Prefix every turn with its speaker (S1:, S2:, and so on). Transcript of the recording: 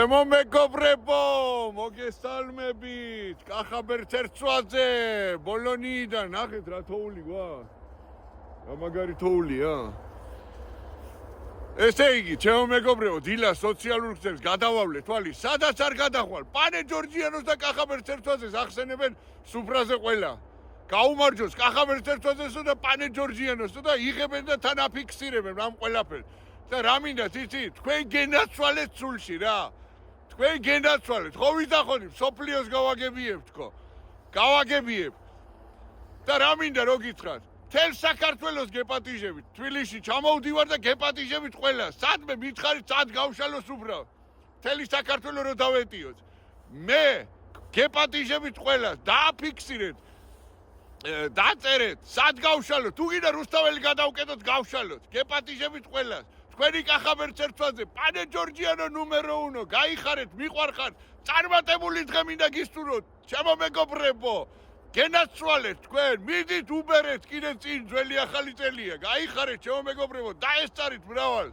S1: მეგობრებო, მოგესალმებით. კახაბერთ ერცვაძე, ბოლონიიდან. ნახეთ რა თოული გვაქვს. რა მაგარი თოულია. ესე იგი, ჩემო მეგობრებო, დილა სოციალურ ქსელს გადავავლე თვალი, სადაც არ გადახვალ. პანე ჯორჯიანოს და კახაბერთ ერცვაძეს ახსენებენ სუფრაზე ყველა. გაუმარჯოს კახაბერთ ერცვაძესო და პანე ჯორჯიანოსო და იღებენ და თან აფიქსირებენ ამ ყველაფერს. და რა მინდა იცით, თქვენ გენაცვალეთ სულში რა. თქვენ გენაცვალეთ, ხო ვიზახონი, სოფლიოს გავაგებიებთ თქო. გავაგებიებთ. და რა მინდა რო გითხრათ, თელ საქართველოს გეპატიჟებით, თბილისში ჩამოვდივარ და გეპატიჟებით ყველა. სადმე მითხარით, სად გავშალოს უბრალოდ. თელი საქართველო რო დავეტიოთ. მე გეპატიჟებით ყველა, დააფიქსირეთ. დაწერეთ, სად გავშალოთ, თუ გინდა რუსთაველი გადავკეტოთ, გავშალოთ. გეპატიჟებით ყველას. თქვენი კახაბერთ ერცვაძე, პანე ჯორჯიანო ნუმერო უნო, გაიხარეთ, მიყვარხართ, წარმატებული დღე მინდა გისურვოთ, ჩემო მეგობრებო, გენაცვალეთ თქვენ, მიდით უბერეთ კიდე წინ ძველი ახალი წელია, გაიხარეთ, ჩემო მეგობრებო, დაესწარით მრავალ.